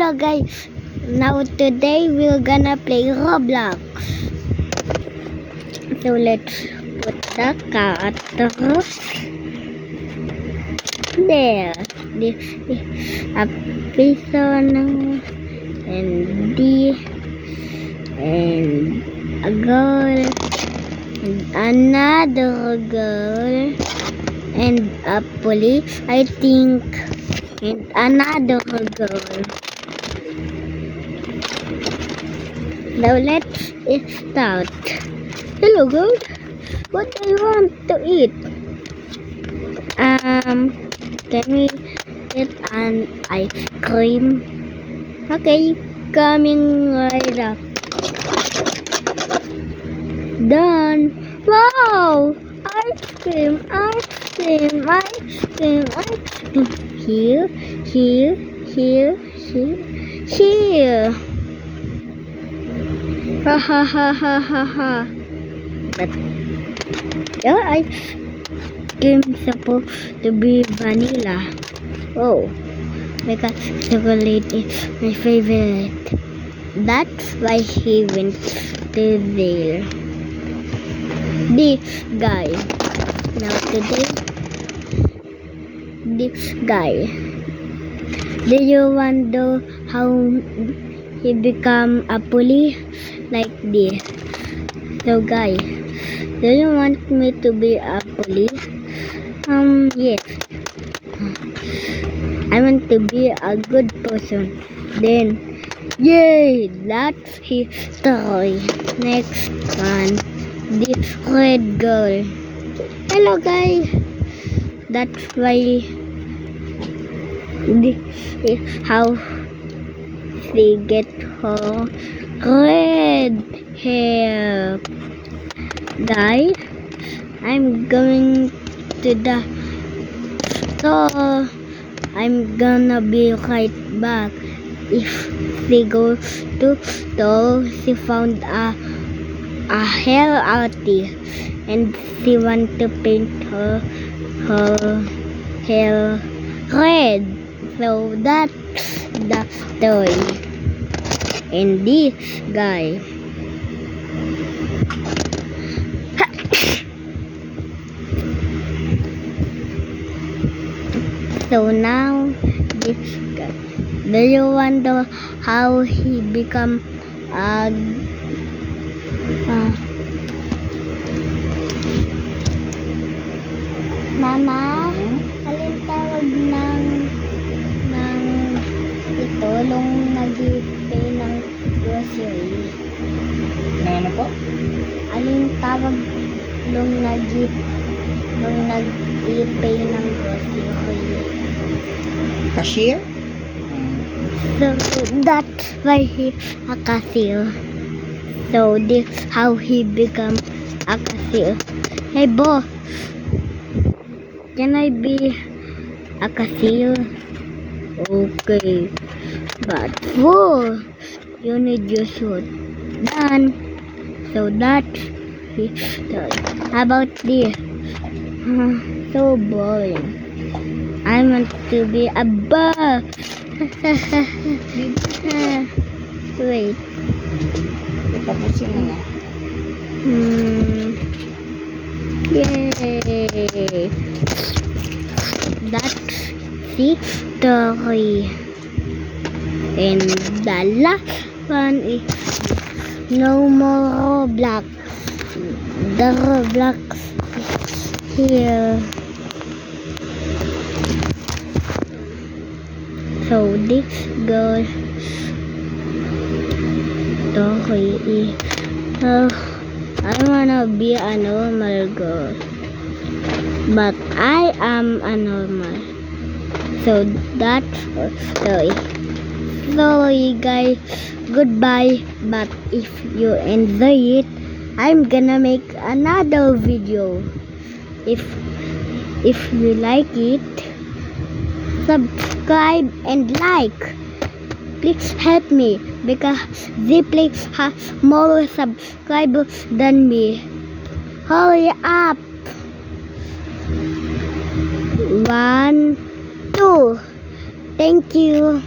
Hello guys, now today we're gonna play Roblox. So let's put the character there. This is a person and a girl and another girl and a police, I think, and another girl. Now let's start. Hello girl, what do you want to eat? Can we get an ice cream? Okay, coming right up. Done. Wow! Ice cream, ice cream, ice cream, ice cream. Here, here, here, here, here. Ha ha ha ha ha ha. But the ice cream supposed to be vanilla. Oh, because chocolate is my favorite. That's why he went to there. This guy. Now today, this guy. Do you wonder how he become a police like this? So guys, do you want me to be a police? Yes. I want to be a good person. Then, yay! That's his story. Next one, this red girl. Hello guys. That's why this is how she get her red hair. Guys, I'm going to the store. I'm gonna be right back. If she goes to store, she found a hair artist and she want to paint her hair red. So that's the story. And this guy. So now this guy. Do you wonder how he become a Mama, alin tawag ng itulong nag-pay ng grocery? Ano po? Alin tawag nung nag-pay ng grocery? Cashier? So that's why he's a cashier. So this how he become a cashier. Hey boss, can I be a cashier? Okay, but first you need your suit. Done. So that's his story. How about this? So boring. I want to be a boss. Wait. Tapusin mo na. Yay! That's the story. And the last one is no more Roblox. The Roblox is here. So this girl story is I wanna be a normal girl, but I am a normal. So that's our story. Sorry guys, goodbye. But if you enjoy it, I'm gonna make another video. If you like it, subscribe and like. Please help me because Ziplex has more subscribers than me. Hurry up! 1, 2. Thank you.